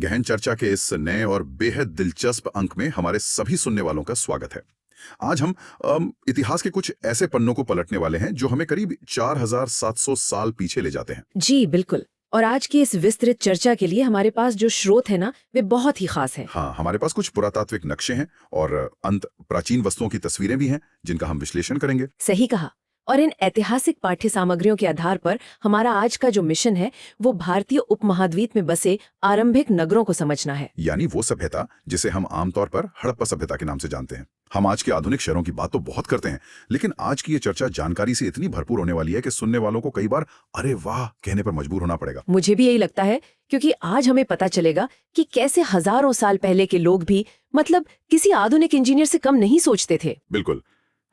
गहन चर्चा के इस नए और बेहद दिलचस्प अंक में हमारे सभी सुनने वालों का स्वागत है। आज हम इतिहास के कुछ ऐसे पन्नों को पलटने वाले हैं जो हमें करीब 4700 साल पीछे ले जाते हैं। जी बिल्कुल। और आज की इस विस्तृत चर्चा के लिए हमारे पास जो स्रोत है ना, वे बहुत ही खास है। हाँ, हमारे पास कुछ पुरातात्विक नक्शे हैं और प्राचीन वस्तुओं की तस्वीरें भी हैं जिनका हम विश्लेषण करेंगे। सही कहा। और इन ऐतिहासिक पाठ्य सामग्रियों के आधार पर हमारा आज का जो मिशन है वो भारतीय उपमहाद्वीप में बसे आरंभिक नगरों को समझना है। यानी वो सभ्यता जिसे हम आमतौर पर हड़प्पा सभ्यता के नाम से जानते हैं। हम आज के आधुनिक शहरों की बात तो बहुत करते हैं, लेकिन आज की ये चर्चा जानकारी से इतनी भरपूर होने वाली है कि सुनने वालों को कई बार अरे वाह कहने पर मजबूर होना पड़ेगा। मुझे भी यही लगता है, क्योंकि आज हमें पता चलेगा कि कैसे हजारों साल पहले के लोग भी मतलब किसी आधुनिक इंजीनियर से कम नहीं सोचते थे। बिल्कुल।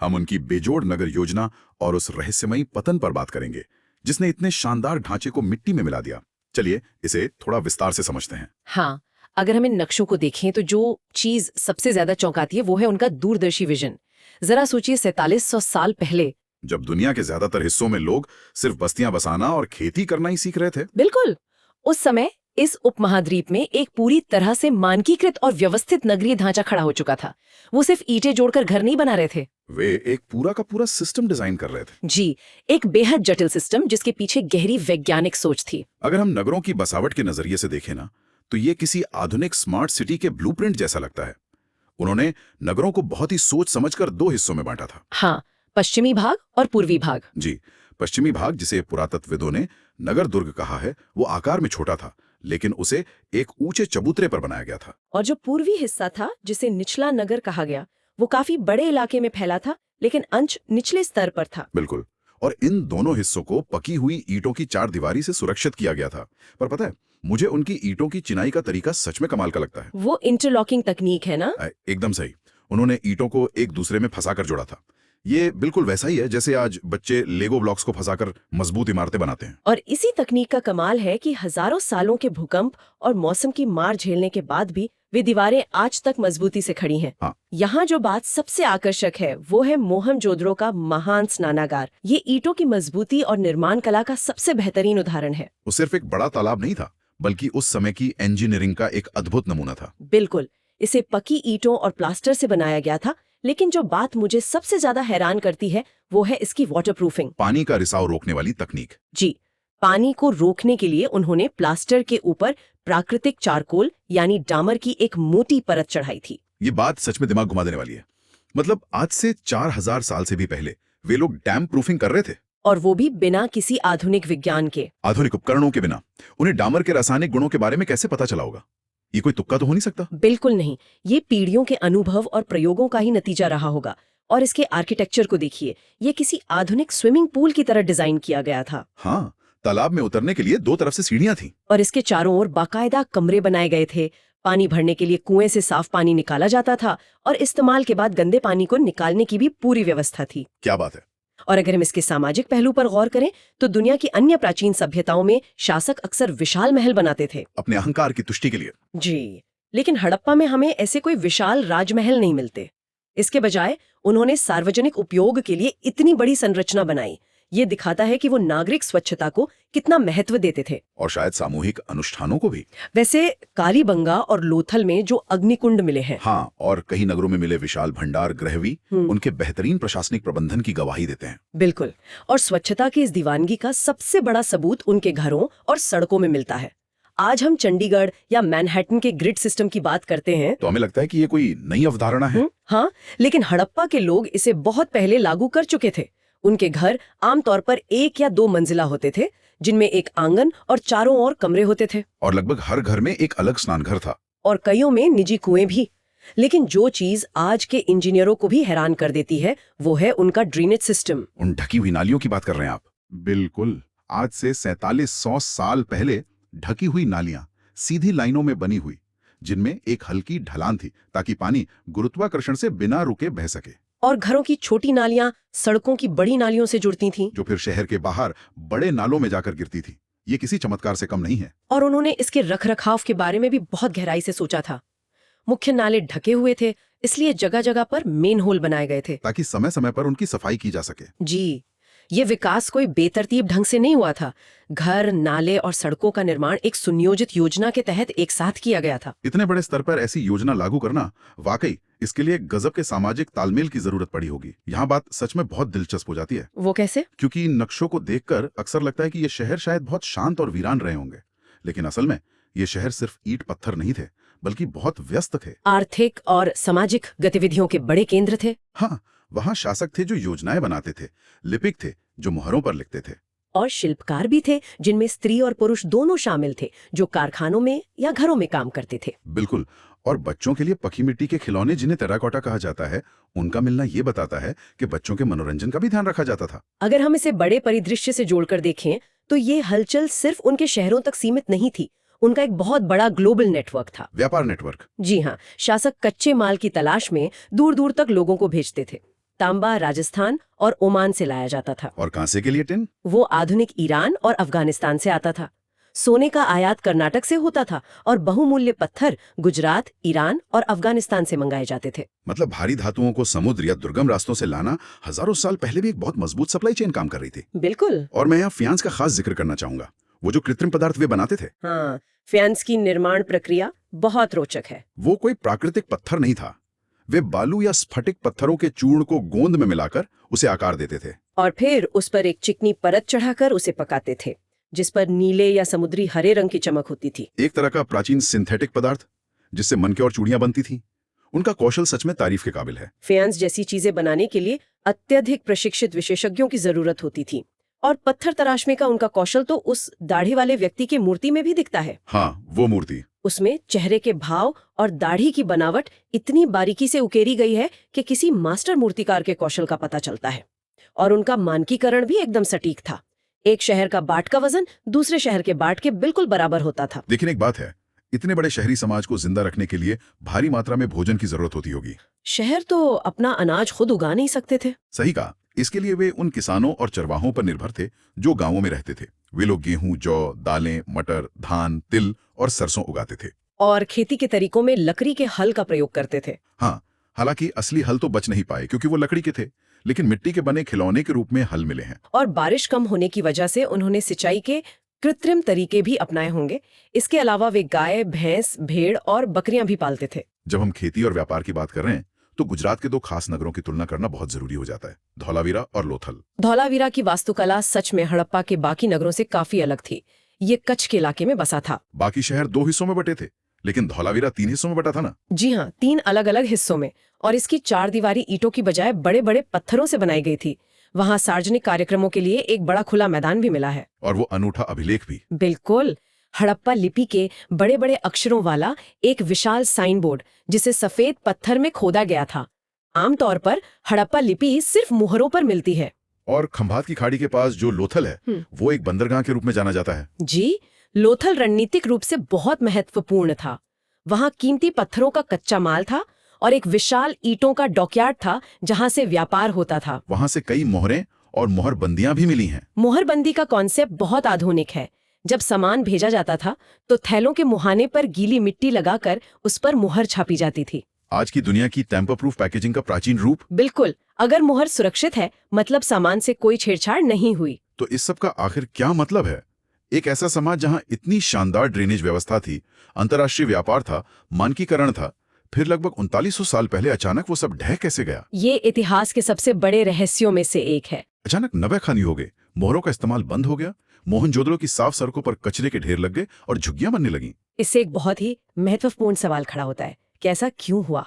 हम उनकी बेजोड़ नगर योजना और उस रहस्यमयी पतन पर बात करेंगे जिसने इतने शानदार ढांचे को मिट्टी में मिला दिया। चलिए इसे थोड़ा विस्तार से समझते हैं। हाँ, अगर हम इन नक्शों को देखें तो जो चीज सबसे ज्यादा चौंकाती है वो है उनका दूरदर्शी विजन। जरा सोचिए, 4700 साल पहले जब दुनिया के ज्यादातर हिस्सों में लोग सिर्फ बस्तियां बसाना और खेती करना ही सीख रहे थे। बिल्कुल, उस समय इस उपमहाद्वीप में एक पूरी तरह से मानकीकृत और व्यवस्थित नगरीय ढांचा खड़ा हो चुका था। वो सिर्फ ईंटें जोड़कर घर नहीं बना रहे थे, वे एक पूरा का पूरा सिस्टम डिजाइन कर रहे थे। जी, एक बेहद जटिल सिस्टम जिसके पीछे गहरी वैज्ञानिक सोच थी। अगर हम नगरों की बसावट के नजरिए से देखें ना, तो ये किसी आधुनिक स्मार्ट सिटी के ब्लूप्रिंट जैसा लगता है। उन्होंने नगरों को बहुत ही सोच समझकर दो हिस्सों में बांटा था। हाँ, पश्चिमी भाग और पूर्वी भाग। जी, पश्चिमी भाग जिसे पुरातत्वविदों ने नगर दुर्ग कहा है, वो आकार में छोटा था, लेकिन उसे एक ऊंचे चबूतरे पर बनाया गया था। और जो पूर्वी हिस्सा था, जिसे निचला नगर कहा गया, वो काफी बड़े इलाके में फैला था, लेकिन अंश निचले स्तर पर था। बिल्कुल। और इन दोनों हिस्सों को पकी हुई ईंटों की चार दीवारी से सुरक्षित किया गया था। पर पता है, मुझे उनकी ईंटों की चिनाई का तरीका सच में कमाल का लगता है। वो इंटरलॉकिंग तकनीक है ना? एकदम सही। उन्होंने ईंटों को एक दूसरे में फंसाकर जोड़ा था। ये बिल्कुल वैसा ही है जैसे आज बच्चे लेगो ब्लॉक्स को फंसाकर मजबूत इमारतें बनाते हैं। और इसी तकनीक का कमाल है कि हजारों सालों के भूकंप और मौसम की मार झेलने के बाद भी वे दीवारें आज तक मजबूती से खड़ी हैं। हाँ। यहाँ जो बात सबसे आकर्षक है वो है मोहनजोदड़ो का महान स्नानागार। ये ईंटों की मजबूती और निर्माण कला का सबसे बेहतरीन उदाहरण है। वो सिर्फ एक बड़ा तालाब नहीं था, बल्कि उस समय की इंजीनियरिंग का एक अद्भुत नमूना था। बिल्कुल, इसे पकी ईंटों और प्लास्टर से बनाया गया था, लेकिन जो बात मुझे सबसे ज्यादा हैरान करती है वो है इसकी वाटरप्रूफिंग, पानी का रिसाव रोकने वाली तकनीक। जी, पानी को रोकने के लिए उन्होंने प्लास्टर के ऊपर प्राकृतिक चारकोल यानी डामर की एक मोटी परत चढ़ाई थी। ये बात सच में दिमाग घुमा देने वाली है। मतलब आज से 4000 साल से भी पहले वे लोग डैम प्रूफिंग कर रहे थे, और वो भी बिना किसी आधुनिक विज्ञान के, आधुनिक उपकरणों के बिना। उन्हें डामर के रासायनिक गुणों के बारे में कैसे पता चला होगा? ये कोई तुक्का तो हो नहीं सकता। बिल्कुल नहीं, ये पीढ़ियों के अनुभव और प्रयोगों का ही नतीजा रहा होगा। और इसके आर्किटेक्चर को देखिए, ये किसी आधुनिक स्विमिंग पूल की तरह डिजाइन किया गया था। हाँ, तालाब में उतरने के लिए दो तरफ से सीढ़ियां थीं। और इसके चारों ओर बाकायदा कमरे बनाए गए थे। पानी भरने के लिए कुएं से साफ पानी निकाला जाता था और इस्तेमाल के बाद गंदे पानी को निकालने की भी पूरी व्यवस्था थी। क्या बात है। और अगर हम इसके सामाजिक पहलू पर गौर करें तो दुनिया की अन्य प्राचीन सभ्यताओं में शासक अक्सर विशाल महल बनाते थे अपने अहंकार की तुष्टि के लिए। जी, लेकिन हड़प्पा में हमें ऐसे कोई विशाल राजमहल नहीं मिलते। इसके बजाय उन्होंने सार्वजनिक उपयोग के लिए इतनी बड़ी संरचना बनाई। ये दिखाता है कि वो नागरिक स्वच्छता को कितना महत्व देते थे, और शायद सामूहिक अनुष्ठानों को भी। वैसे कालीबंगा और लोथल में जो अग्निकुंड मिले हैं, हाँ, और कई नगरों में मिले विशाल भंडार गृह भी उनके बेहतरीन प्रशासनिक प्रबंधन की गवाही देते हैं। बिल्कुल। और स्वच्छता की इस दीवानगी का सबसे बड़ा सबूत उनके घरों और सड़कों में मिलता है। आज हम चंडीगढ़ या मैनहट्टन के ग्रिड सिस्टम की बात करते हैं तो हमें लगता है कि ये कोई नई अवधारणा है। हाँ, लेकिन हड़प्पा के लोग इसे बहुत पहले लागू कर चुके थे। उनके घर आमतौर पर 1 या 2 मंजिला होते थे, जिनमें एक आंगन और चारों ओर कमरे होते थे, और लगभग हर घर में एक अलग स्नानघर था, और कईयों में निजी कुएं भी। लेकिन जो चीज आज के इंजीनियरों को भी हैरान कर देती है वो है उनका ड्रेनेज सिस्टम। उन ढकी हुई नालियों की बात कर रहे हैं आप? बिल्कुल। आज से 4700 साल पहले ढकी हुई नालियां सीधी लाइनों में बनी हुई, जिनमें एक हल्की ढलान थी ताकि पानी गुरुत्वाकर्षण से बिना रुके बह सके। और घरों की छोटी नालियां सड़कों की बड़ी नालियों से जुड़ती थीं, जो फिर शहर के बाहर बड़े नालों में जाकर गिरती थी। ये किसी चमत्कार से कम नहीं है। और उन्होंने इसके रखरखाव के बारे में भी बहुत गहराई से सोचा था। मुख्य नाले ढके हुए थे, इसलिए जगह जगह पर मेन होल बनाए गए थे ताकि समय समय पर उनकी सफाई की जा सके। जी, ये विकास कोई बेतरतीब ढंग से नहीं हुआ था। घर, नाले और सड़कों का निर्माण एक सुनियोजित योजना के तहत एक साथ किया गया था। इतने बड़े स्तर पर ऐसी योजना लागू करना, वाकई इसके लिए गजब के सामाजिक तालमेल की जरूरत पड़ी होगी। यहाँ बात सच में बहुत दिलचस्प हो जाती है। वो कैसे? क्योंकि इन नक्शों को देखकर अक्सर लगता है कि ये शहर शायद बहुत शांत और वीरान रहे होंगे, लेकिन असल में ये शहर सिर्फ ईंट पत्थर नहीं थे, बल्कि बहुत व्यस्त थे। आर्थिक और सामाजिक गतिविधियों के बड़े केंद्र थे। हाँ, वहाँ शासक थे जो योजनाएं बनाते थे, लिपिक थे जो मुहरों पर लिखते थे, और शिल्पकार भी थे जिनमें स्त्री और पुरुष दोनों शामिल थे, जो कारखानों में या घरों में काम करते थे। बिल्कुल। और बच्चों के लिए पकी मिट्टी के खिलौने, जिन्हें टेराकोटा कहा जाता है, उनका मिलना ये बताता है कि बच्चों के मनोरंजन का भी ध्यान रखा जाता था। अगर हम इसे बड़े परिदृश्य से जोड़कर देखें तो ये हलचल सिर्फ उनके शहरों तक सीमित नहीं थी, उनका एक बहुत बड़ा ग्लोबल नेटवर्क था। व्यापार नेटवर्क। जी हाँ, शासक कच्चे माल की तलाश में दूर दूर तक लोगों को भेजते थे। तांबा राजस्थान और ओमान से लाया जाता था, और कांसे के लिए टिन? वो आधुनिक ईरान और अफगानिस्तान से आता था। सोने का आयात कर्नाटक से होता था और बहुमूल्य पत्थर गुजरात, ईरान और अफगानिस्तान से मंगाए जाते थे। मतलब भारी धातुओं को समुद्र या दुर्गम रास्तों से लाना हजारों साल पहले भी एक बहुत मजबूत सप्लाई चेन काम कर रही थी। बिल्कुल। और मैं यहाँ फ्यांस का खास जिक्र करना चाहूंगा, वो जो कृत्रिम पदार्थ वे बनाते थे। हाँ, फ्यांस की निर्माण प्रक्रिया बहुत रोचक है। वो कोई प्राकृतिक पत्थर नहीं था, वे बालू या स्फटिक पत्थरों के चूर्ण को गोंद में मिलाकर उसे आकार देते थे, और फिर उस पर एक चिकनी परत चढ़ाकर उसे पकाते थे, जिस पर नीले या समुद्री हरे रंग की चमक होती थी। एक तरह का प्राचीन सिंथेटिक पदार्थ जिससे मनके और चूड़ियां बनती थी। उनका कौशल सच में तारीफ के काबिल है। फ्यांस जैसी चीजें बनाने के लिए अत्यधिक प्रशिक्षित विशेषज्ञों की जरूरत होती थी, और पत्थर तराशने का उनका कौशल तो उस दाढ़ी वाले व्यक्ति की मूर्ति में भी दिखता है। हाँ, वो मूर्ति। उसमें चेहरे के भाव और दाढ़ी की बनावट इतनी बारीकी से उकेरी गई है कि किसी मास्टर मूर्तिकार के कौशल का पता चलता है। और उनका मानकीकरण भी एकदम सटीक था। एक शहर का बाट का वजन दूसरे शहर के बाट के बिल्कुल बराबर होता था। लेकिन एक बात है, इतने बड़े शहरी समाज को जिंदा रखने के लिए भारी मात्रा में भोजन की जरूरत होती होगी। शहर तो अपना अनाज खुद उगा नहीं सकते थे। सही कहा। इसके लिए वे उन किसानों और चरवाहों पर निर्भर थे जो गांवों में रहते थे। वे लोग गेहूं, जौ, दालें, मटर, धान, तिल और सरसों उगाते थे। और खेती के तरीकों में लकड़ी के हल का प्रयोग करते थे। हाँ, हालांकि असली हल तो बच नहीं पाए क्योंकि वो लकड़ी के थे, लेकिन मिट्टी के बने खिलौने के रूप में हल मिले हैं। और बारिश कम होने की वजह से उन्होंने सिंचाई के कृत्रिम तरीके भी अपनाए होंगे। इसके अलावा वे गाय, भैंस, भेड़ और बकरियां भी पालते थे। जब हम खेती और व्यापार की बात कर रहे हैं तो गुजरात के दो खास नगरों की तुलना करना बहुत जरूरी हो जाता है, धौलावीरा और लोथल। धौलावीरा की वास्तुकला सच में हड़प्पा के बाकी नगरों से काफी अलग थी। ये कच्छ के इलाके में बसा था। बाकी शहर 2 हिस्सों में बटे थे, लेकिन धौलावीरा 3 हिस्सों में बटा था ना। जी हाँ, 3 अलग अलग हिस्सों में, और इसकी 4 दीवारी ईंटों की बजाय बड़े बड़े पत्थरों से बनाई गई थी। वहाँ सार्वजनिक कार्यक्रमों के लिए एक बड़ा खुला मैदान भी मिला है। और वो अनूठा अभिलेख भी। बिल्कुल, हड़प्पा लिपि के बड़े बड़े अक्षरों वाला एक विशाल साइन बोर्ड, जिसे सफेद पत्थर में खोदा गया था। आमतौर पर हड़प्पा लिपि सिर्फ मुहरों पर मिलती है। और खंभात की खाड़ी के पास जो लोथल है, वो एक बंदरगाह के रूप में जाना जाता है। जी, लोथल रणनीतिक रूप से बहुत महत्वपूर्ण था। वहाँ कीमती पत्थरों का कच्चा माल था और एक विशाल ईंटों का डॉकयार्ड था जहाँ से व्यापार होता था। वहाँ से कई मोहरें और मोहरबंदियां भी मिली हैं। मोहरबंदी का कॉन्सेप्ट बहुत आधुनिक है। जब सामान भेजा जाता था तो थैलों के मुहाने पर गीली मिट्टी लगाकर उस पर मुहर छापी जाती थी। आज की दुनिया की टेम्पर प्रूफ पैकेजिंग का प्राचीन रूप। बिल्कुल, अगर मुहर सुरक्षित है मतलब सामान से कोई छेड़छाड़ नहीं हुई। तो इस सब का आखिर क्या मतलब है? एक ऐसा समाज जहां इतनी शानदार ड्रेनेज व्यवस्था थी, अंतर्राष्ट्रीय व्यापार था, मानकीकरण था, फिर लगभग 3900 साल पहले अचानक वो सब ढह कैसे गया? ये इतिहास के सबसे बड़े रहस्यों में से एक है। अचानक नवेखानी हो गए, मोहरों का इस्तेमाल बंद हो गया, मोहनजोदड़ो की साफ सड़कों पर कचरे के ढेर लग गए और झुग्गियां बनने लगी। इससे एक बहुत ही महत्वपूर्ण सवाल खड़ा होता है कि ऐसा क्यों हुआ?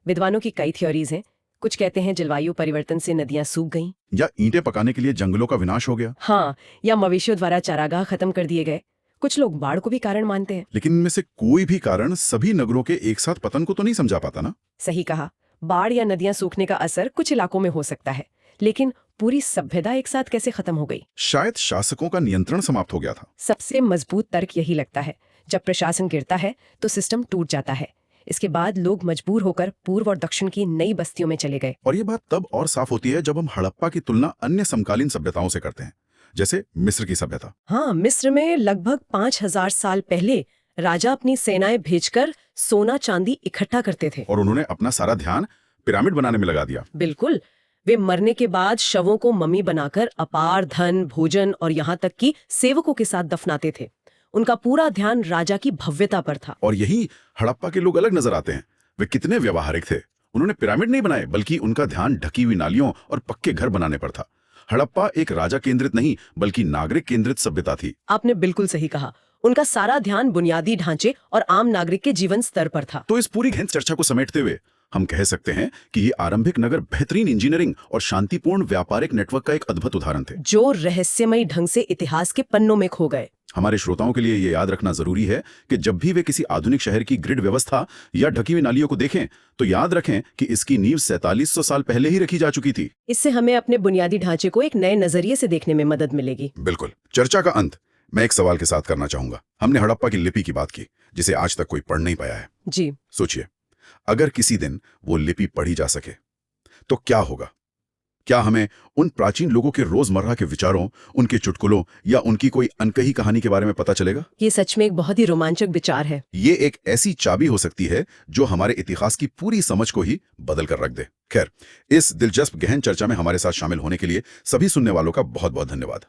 विद्वानों की कई थ्योरीज हैं। कुछ कहते हैं जलवायु परिवर्तन से नदियां सूख गईं, या ईंटें पकाने के लिए जंगलों का विनाश हो गया। हाँ, या मवेशियों द्वारा चारागाह खत्म कर दिए गए। कुछ लोग बाढ़ को भी कारण मानते हैं। लेकिन इनमें से कोई भी कारण सभी नगरों के एक साथ पतन को तो नहीं समझा पाता ना। सही कहा, बाढ़ या नदियां सूखने का असर कुछ इलाकों में हो सकता है, लेकिन पूरी सभ्यता एक साथ कैसे खत्म हो गई? शायद शासकों का नियंत्रण समाप्त हो गया था। सबसे मजबूत तर्क यही लगता है। जब प्रशासन गिरता है तो सिस्टम टूट जाता है। इसके बाद लोग मजबूर होकर पूर्व और दक्षिण की नई बस्तियों में चले गए। और ये बात तब और साफ होती है जब हम हड़प्पा की तुलना अन्य समकालीन सभ्यताओं से करते हैं, जैसे मिस्र की सभ्यता। हाँ, मिस्र में लगभग 5000 साल पहले राजा अपनी सेनाएं भेजकर सोना चांदी इकट्ठा करते थे। और उन्होंने अपना सारा ध्यान पिरामिड बनाने में लगा दिया। बिल्कुल, वे मरने के बाद शवों को मम्मी बनाकर अपार धन, भोजन और यहाँ तक कि सेवकों के साथ दफनाते थे। उनका पूरा ध्यान राजा की भव्यता पर था। और यही हड़प्पा के लोग अलग नजर आते हैं। वे कितने व्यवहारिक थे। उन्होंने पिरामिड नहीं बनाए, बल्कि उनका ध्यान ढकी हुई नालियों और पक्के घर बनाने पर था। हड़प्पा एक राजा केंद्रित नहीं, बल्कि नागरिक केंद्रित सभ्यता थी। आपने बिल्कुल सही कहा। उनका सारा ध्यान बुनियादी ढांचे और आम नागरिक के जीवन स्तर पर था। तो इस पूरी गहन चर्चा को समेटते हुए हम कह सकते हैं कि ये आरंभिक नगर बेहतरीन इंजीनियरिंग और शांतिपूर्ण व्यापारिक नेटवर्क का एक अद्भुत उदाहरण थे, जो रहस्यमयी ढंग से इतिहास के पन्नों में खो गए। हमारे श्रोताओं के लिए ये याद रखना जरूरी है कि जब भी वे किसी आधुनिक शहर की ग्रिड व्यवस्था या ढकी हुई नालियों को देखें, तो याद रखें कि इसकी नींव 4700 साल पहले ही रखी जा चुकी थी। इससे हमें अपने बुनियादी ढांचे को एक नए नजरिए से देखने में मदद मिलेगी। बिल्कुल। चर्चा का अंत मैं एक सवाल के साथ करना चाहूंगा। हमने हड़प्पा की लिपि की बात की, जिसे आज तक कोई पढ़ नहीं पाया है। जी, सोचिए, अगर किसी दिन वो लिपि पढ़ी जा सके तो क्या होगा? क्या हमें उन प्राचीन लोगों के रोजमर्रा के विचारों, उनके चुटकुलों या उनकी कोई अनकही कहानी के बारे में पता चलेगा? ये सच में एक बहुत ही रोमांचक विचार है। ये एक ऐसी चाबी हो सकती है जो हमारे इतिहास की पूरी समझ को ही बदल कर रख दे। खैर, इस दिलचस्प गहन चर्चा में हमारे साथ शामिल होने के लिए सभी सुनने वालों का बहुत बहुत धन्यवाद।